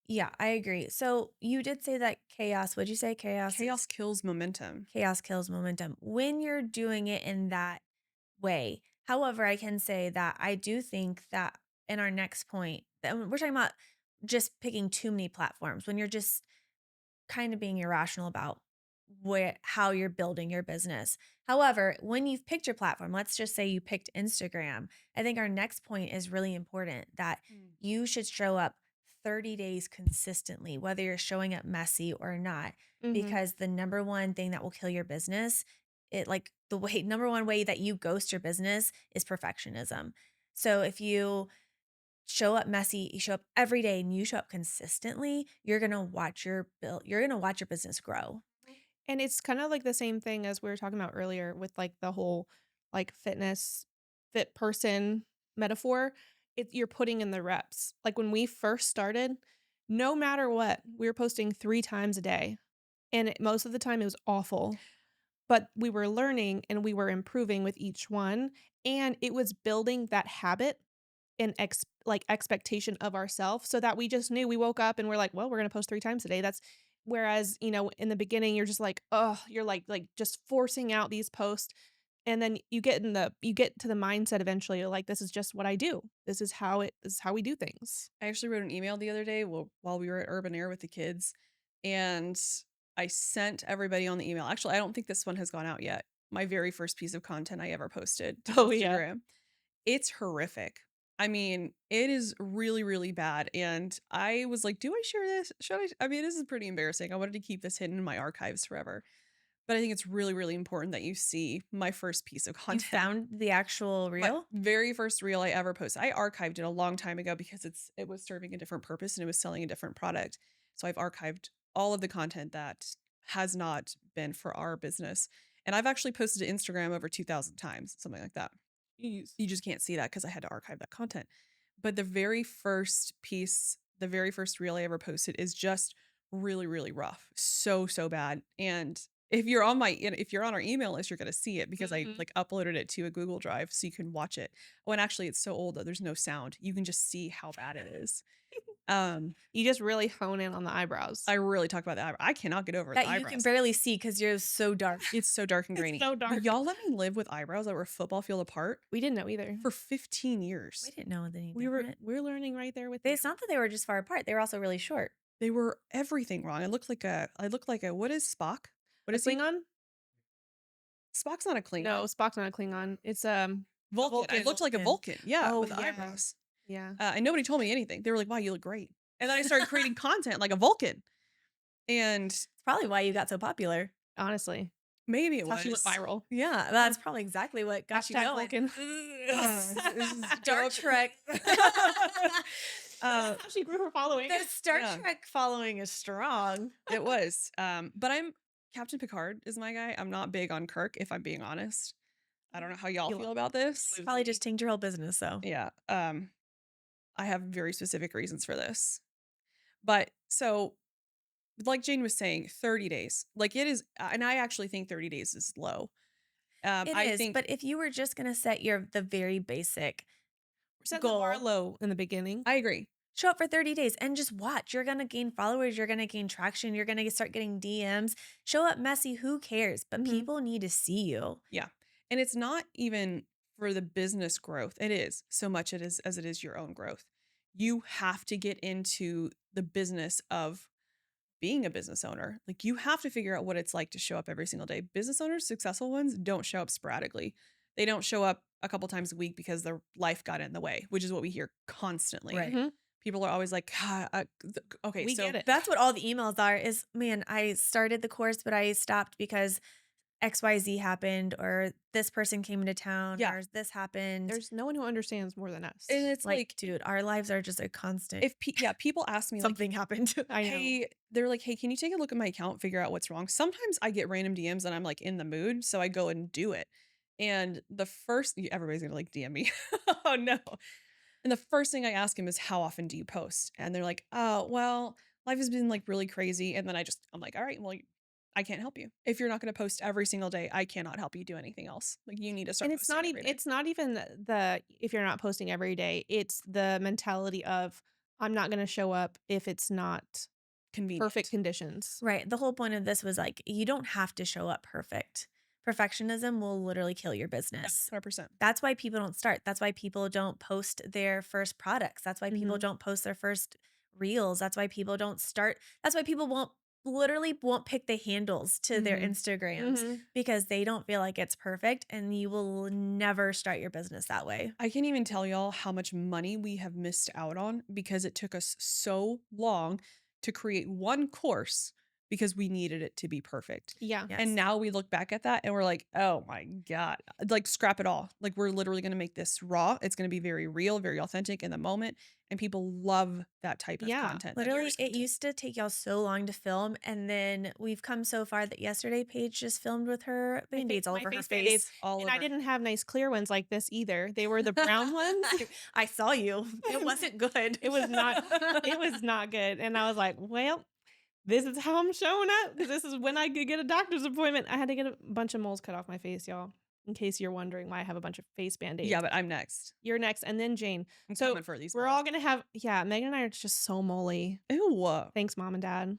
Yeah, I agree. So you did say that chaos, what'd you say? Chaos is Chaos kills momentum. chaos kills momentum when you're doing it in that way. However, I can say that I do think that in our next point, that we're talking about just picking too many platforms when you're just kind of being irrational about how you're building your business. However, when you've picked your platform, let's just say you picked Instagram, I think our next point is really important that Mm. you should show up 30 days consistently, whether you're showing up messy or not, Mhm. because the number one thing that will kill your business, it like the way number one way that you ghost your business is perfectionism. So if you show up messy, you show up every day and you show up consistently, you're going to watch your business grow. And it's kinda like the same thing as we were talking about earlier with, like, the whole, like, fit person metaphor. You're putting in the reps. Like, when we first started, no matter what, we were posting 3 times a day, and most of the time, it was awful, but we were learning and we were improving with each one, and it was building that habit and expectation of ourselves so that we just knew we woke up and we're like, "Well, we're gonna post 3 times a day." That's whereas, in the beginning, you're just like, oh, you're like just forcing out these posts, and then you get to the mindset eventually, you're like, "This is just what I do. This is how we do things." I actually wrote an email the other day while we were at Urban Air with the kids, and I sent everybody on the email. Actually, I don't think this one has gone out yet. My very first piece of content I ever posted to Oh, yeah. Instagram. It's horrific. I mean, it is really, really bad. And I was like, do I share this? Should I? I mean, this is pretty embarrassing. I wanted to keep this hidden in my archives forever. But I think it's really, really important that you see my first piece of You content. found the actual My reel? very first reel I ever posted. I archived it a long time ago because it was serving a different purpose and it was selling a different product. So I've archived all of the content that has not been for our business. And I've actually posted to Instagram over 2,000 times, something like that. Jeez. You just can't see that because I had to archive that content. But the very first piece, the very first reel I ever posted is just really, really rough. So, so bad. And if you're on our email list, you're gonna see it because I Mhm. like uploaded it to a Google Drive so you can watch it. Oh, and actually it's so old that there's no sound. You can just see how bad it is. Um, You just really hone in on the I eyebrows. really talk about the eyebrow. I cannot get over the That you can eyebrows. barely see because you're so dark. It's so dark and It's grainy. so But dark. y'all let me live with eyebrows that were a football field apart We didn't know either. for 15 We years. didn't know any different. We're learning right there with you. It's not that they were just far apart. They were also really short. They were everything wrong. I looked like a what is Spock? What A is he? Klingon? Spock's not a No, Klingon. Spock's not a Klingon. It's, a Vulcan. I Vulcan. looked like a Vulcan. Vulcan. Yeah, Oh, with the yeah. eyebrows. Yeah. And nobody told me anything. They were like, "Wow, you look great." And then I started creating content like a Vulcan. And It's probably why you got so popular. Honestly. maybe it That's how she went was. viral. Yeah, that's probably exactly what got you Hashtag going. Vulcan. This is Star dope. Trek. uh, That's how she grew her following. The Star Yeah. Trek following is strong. it was. But Captain Picard is my guy. I'm not big on Kirk, if I'm being honest. I don't know how y'all He feel about this. lives Probably in just me. tanked your whole business, so. Yeah. I have very specific reasons for this. But so, like Jane was saying, 30 days. Like it is, and I actually think 30 days is low. It I is, think but if you were just gonna set the very basic Set the bar goal, low in the beginning. I agree. show up for 30 days and just watch. You're going to gain followers. You're going to gain traction. You're going to start getting DMs. Show up messy. Who cares? But Mhm. people need to see you. Yeah. And it's not even for the business growth. It is so much it is as it is your own growth. You have to get into the business of being a business owner. Like you have to figure out what it's like to show up every single day. Business owners, successful ones, don't show up sporadically. They don't show up a couple times a week because their life got in the way, which is what we hear constantly. Right. Mhm. People are always like, okay, We so get it. That's what all the emails are is, man, I started the course, but I stopped because XYZ happened, or this person came into town, yeah. or this happened. There's no one who understands more than us. And it's Like, like, dude, our lives are just a constant. if, yeah, people ask me like, Something happened. I know. hey, they're like, hey, can you take a look at my account, figure out what's wrong? Sometimes I get random DMs and I'm like in the mood. So I go and do it. And the first, everybody's gonna like DM me. Oh no. And the first thing I ask him is, how often do you post? And they're like, oh, well, life has been like really crazy. And then I'm like, all right, well, I can't help you. If you're not going to post every single day, I cannot help you do anything else. Like you need to start And it's posting not even every day. the if you're not posting every day, it's the mentality of I'm not gonna show up if it's not perfect Convenient. conditions. Right. The whole point of this was like, you don't have to show up perfect. Perfectionism will literally kill your Yeah, business. 100%. That's why people don't start. That's why people don't post their first products. That's why people Mhm. don't post their first reels. That's why people don't start. That's why people won't pick the handles to their Mhm. Instagrams Mhm. because they don't feel like it's perfect, and you will never start your business that way. I can't even tell y'all how much money we have missed out on because it took us so long to create one course because we needed it to be perfect. Yeah. And Yes. now we look back at that and we're like, oh my God, like scrap it all. Like we're literally going to make this raw. It's going to be very real, very authentic in the moment. And people love that type of Yeah. content. Like Literally, yours it content. used to take y'all so long to film, and then we've come so far that yesterday Paige just filmed with her band-aids all My over her face Band-Aids, face. All and I over. didn't have nice clear ones like this either. They were the brown ones. I saw you. It wasn't good. It was not it was not good, and I was like, "Well, this is how I'm showing up because this is when I could get a doctor's appointment." I had to get a bunch of moles cut off my face, y'all, in case you're wondering why I have a bunch of face Yeah, Band-Aids. but I'm next. You're next, and then Jane. I'm So, coming for these we're balls. all gonna have yeah, Megan and I are just so moly. Ew. Thanks, mom and dad.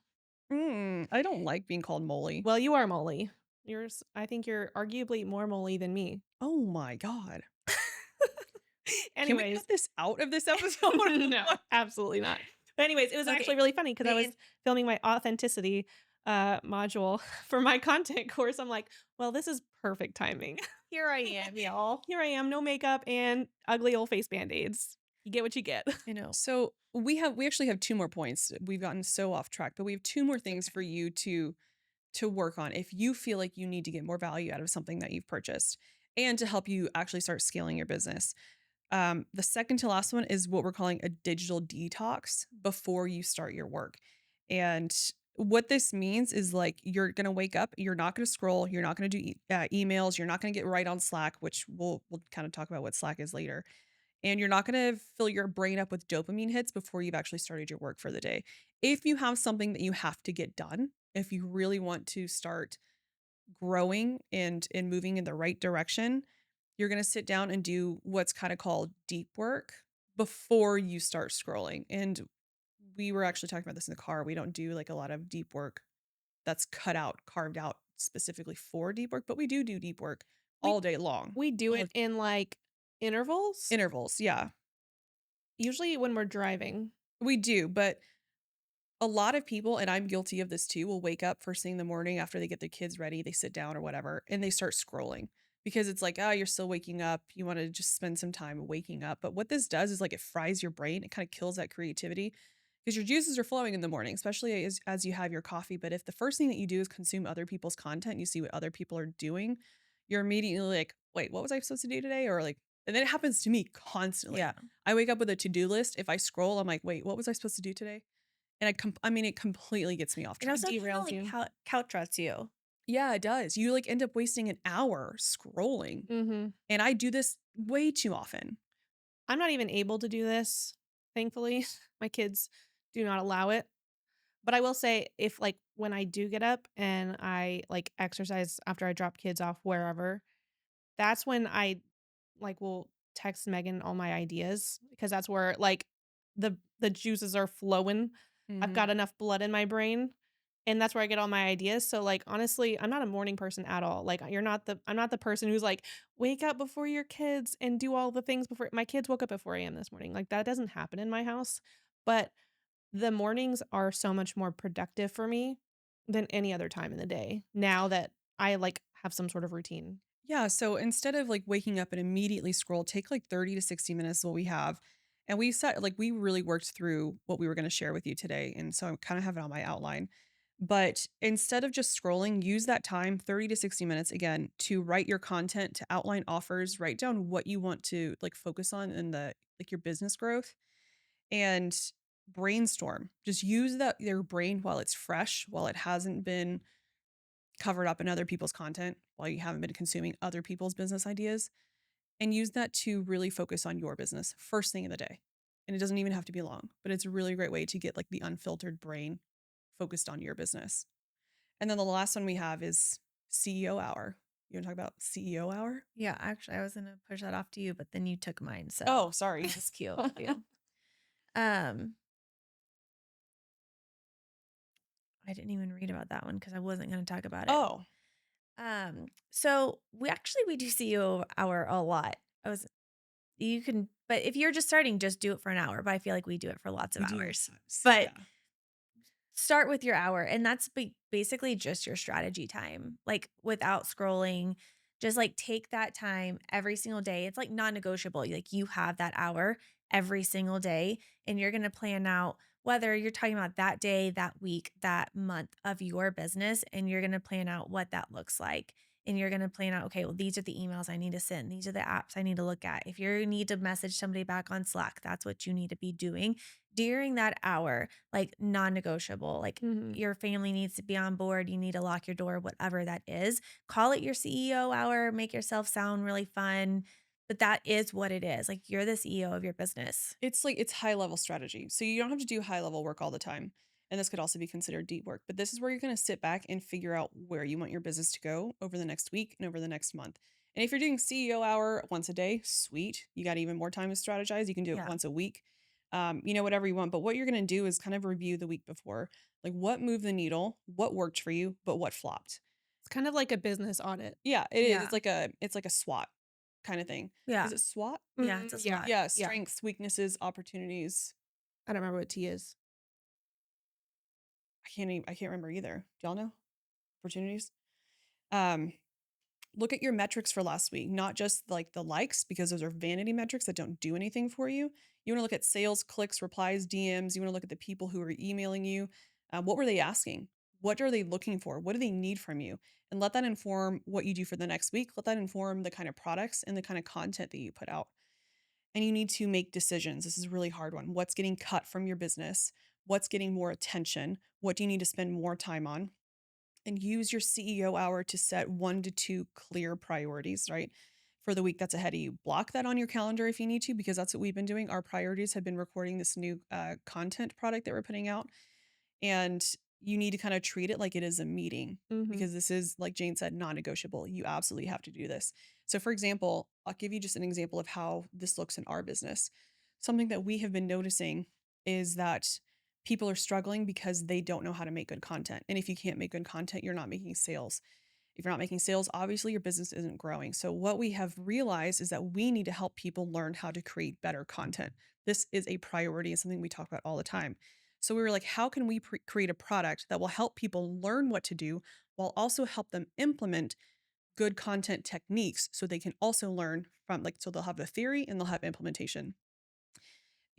I don't like being called moly. Well, you are moly. I think you're arguably more moly than me. Oh my God. Can we Anyways. cut this out of this episode? No, absolutely not. But anyways, it was actually Okay, really funny because I was Megan. filming my authenticity module for my content course. I'm like, well, this is perfect timing. Here I am, y'all. Here I am, no makeup and ugly old face band-aids. You get what you get. I know. So we actually have two more points. We've gotten so off track, but we have two more things for you to work on if you feel like you need to get more value out of something that you've purchased and to help you actually start scaling your business. The second to last one is what we're calling a digital detox before you start your work. And what this means is like you're going to wake up, you're not going to scroll, you're not going to do emails, you're not going to get right on Slack, which we'll kind of talk about what Slack is later. And you're not going to fill your brain up with dopamine hits before you've actually started your work for the day. If you have something that you have to get done, if you really want to start growing and moving in the right direction, you're going to sit down and do what's kind of called deep work before you start scrolling. And we were actually talking about this in the car. We don't do like a lot of deep work that's carved out specifically for deep work, but we do deep work We- all day long. We do it in like intervals, Intervals, yeah. usually when we're driving. We do, but a lot of people, and I'm guilty of this too, will wake up first thing in the morning after they get their kids ready, they sit down or whatever, and they start scrolling because it's like, oh, you're still waking up. You want to just spend some time waking up. But what this does is like it fries your brain. It kind of kills that creativity because your juices are flowing in the morning, especially as you have your coffee. But if the first thing that you do is consume other people's content, you see what other people are doing, you're immediately like, wait, what was I supposed to do today? Or like, and then it happens to me constantly. Yeah. I wake up with a to-do list. If I scroll, I'm like, wait, what was I supposed to do today? And I mean, it completely gets me off It track. also kind derails of like you. couch rots you. Yeah, it does. You like end up wasting an hour scrolling. Mm-hmm. And I do this way too often. I'm not even able to do this, thankfully. My kids do not allow it. But I will say, if like when I do get up and I like exercise after I drop kids off wherever, that's when I like will text Megan all my ideas because that's where like the juices are flowing. I've Mhm. got enough blood in my brain, and that's where I get all my ideas. So, like, honestly, I'm not a morning person at all. Like, I'm not the person who's like, "Wake up before your kids and do all the things before." My kids woke up at 4 a.m. this morning. Like, that doesn't happen in my house. But the mornings are so much more productive for me than any other time in the day, now that I, like, have some sort of routine. Yeah, so instead of like waking up and immediately scroll, take like 30 to 60 minutes is what we have. And we set like we really worked through what we were going to share with you today. And so I kind of have it on my outline. But instead of just scrolling, use that time, 30 to 60 minutes again, to write your content, to outline offers, write down what you want to like focus on in the like your business growth and brainstorm. Just use that your brain while it's fresh, while it hasn't been covered up in other people's content, while you haven't been consuming other people's business ideas, and use that to really focus on your business first thing in the day. And it doesn't even have to be long, but it's a really great way to get like the unfiltered brain focused on your business. And then the last one we have is CEO hour. You want to talk about CEO hour? Yeah, actually, I was gonna push that off to you, but then you took mine, so Oh, sorry. that was cute of you. Um, I didn't even read about that one because I wasn't gonna talk about it. Oh, So we do CEO hour a lot. I was You can, but if you're just starting, just do it for an hour. But I feel like we do it for lots of we do. hours. But Yeah. start with your hour, and that's basically just your strategy time, like without scrolling. Just like take that time every single day. It's like non-negotiable. Like you have that hour every single day, and you're going to plan out whether you're talking about that day, that week, that month of your business, and you're going to plan out what that looks like. And you're going to plan out, okay, well, these are the emails I need to send. These are the apps I need to look at. If you need to message somebody back on Slack, that's what you need to be doing during that hour, like non-negotiable. Like Mhm. your family needs to be on board, you need to lock your door, whatever that is. Call it your CEO hour, make yourself sound really fun, but that is what it is. Like you're the CEO of your business. It's like it's high level strategy. So you don't have to do high level work all the time. And this could also be considered deep work, but this is where you're going to sit back and figure out where you want your business to go over the next week and over the next month. And if you're doing CEO hour once a day, sweet. You got even more time to strategize. You can do it Yeah. once a week. Whatever you want. But what you're going to do is kind of review the week before, like what moved the needle, what worked for you, but what flopped. It's kind of like a business audit. Yeah, it is. Yeah. It's like a SWOT kind of thing. Is Yeah. it SWOT? Yeah. It's a Yeah, SWOT. Yeah, yeah. strengths, weaknesses, opportunities. I don't remember what T is. I can't remember either. Do y'all know? Opportunities? Um, Look at your metrics for last week, not just like the likes, because those are vanity metrics that don't do anything for you. You want to look at sales, clicks, replies, DMs. You want to look at the people who are emailing you. What were they asking? What are they looking for? What do they need from you? And let that inform what you do for the next week. Let that inform the kind of products and the kind of content that you put out. And you need to make decisions. This is a really hard one. What's getting cut from your business? What's getting more attention? What do you need to spend more time on? And use your CEO hour to set 1 to 2 clear priorities, right? For the week that's ahead of you. Block that on your calendar if you need to, because that's what we've been doing. Our priorities have been recording this new content product that we're putting out. And you need to kind of treat it like it is a meeting, Mhm. because this is, like Jane said, non negotiable. You absolutely have to do this. So, for example, I'll give you just an example of how this looks in our business. Something that we have been noticing is that people are struggling because they don't know how to make good content. And if you can't make good content, you're not making sales. If you're not making sales, obviously your business isn't growing. So, what we have realized is that we need to help people learn how to create better content. This is a priority and something we talk about all the time. So, we were like, how can we create a product that will help people learn what to do while also help them implement good content techniques so they can also learn from, like, so they'll have the theory and they'll have implementation.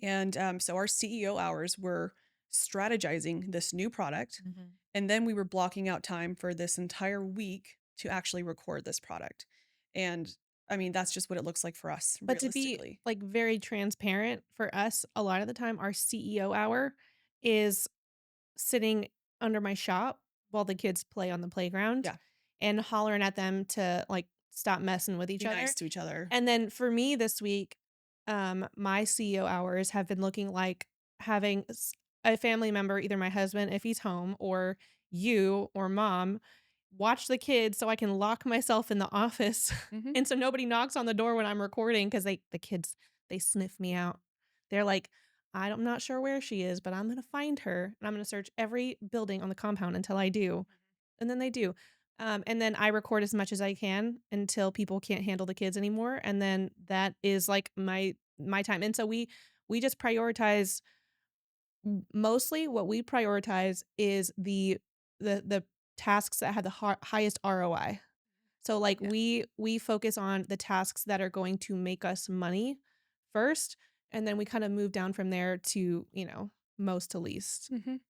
And so, our CEO hours were strategizing this new product, Mhm. and then we were blocking out time for this entire week to actually record this product. And I mean, that's just what it looks like for us, But to be, realistically. like, very transparent, for us, a lot of the time, our CEO hour is sitting under my shop while the kids play on the playground Yeah. and hollering at them to, like, stop messing with each Be nice other. to each other. And then for me this week, my CEO hours have been looking like having a family member, either my husband if he's home, or you or mom, watch the kids so I can lock myself in the office Hmm. and so nobody knocks on the door when I'm recording, because the kids, they sniff me out. They're like, I'm not sure where she is, but I'm gonna find her, and I'm gonna search every building on the compound until I do." And then they do. And then I record as much as I can until people can't handle the kids anymore, and then that is, like, my time. And so we just prioritize mostly what we prioritize is the tasks that have the highest ROI. So, like, Yeah. we focus on the tasks that are going to make us money first, and then we kinda move down from there to, most to least. Mhm.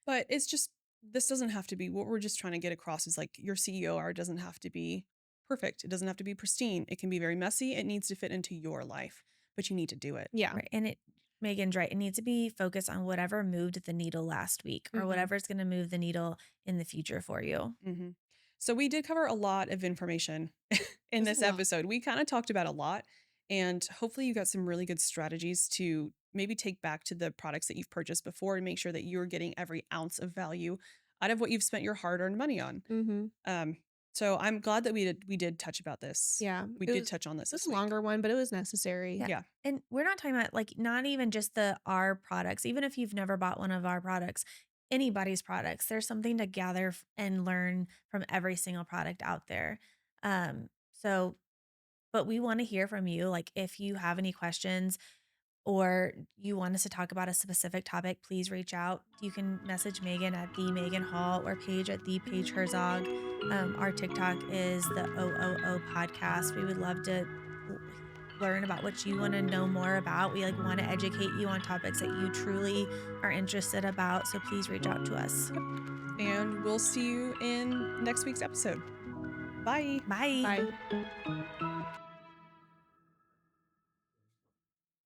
But it's just this doesn't have to be what we're just trying to get across is like your CEO doesn't have to be perfect. It doesn't have to be pristine. It can be very messy. It needs to fit into your life, but you need to do it. Yeah. Right. And Megan's right. It needs to be focused on whatever moved the needle last week or Mhm. whatever's going to move the needle in the future for you. hmm So we did cover a lot of information in This is this a lot. episode. We kind of talked about a lot, and hopefully you got some really good strategies to maybe take back to the products that you've purchased before and make sure that you're getting every ounce of value out of what you've spent your hard-earned money on. Mhm. Um, so I'm glad that we did touch about this. Yeah. We It did was touch on it was this a week. longer one, but it was necessary. Yeah. Yeah. And we're not talking about like not even just the our products, even if you've never bought one of our products, anybody's products. There's something to gather and learn from every single product out there. So but we want to hear from you. Like if you have any questions or you want us to talk about a specific topic, please reach out. You can message Megan at the Megan Hall or Paige at the Paige Herzog. Our TikTok is the OOO podcast. We would love to l- learn about what you want to know more about. We like want to educate you on topics that you truly are interested about. So please reach out to us. Yep. And we'll see you in next week's episode. Bye. Bye. Bye.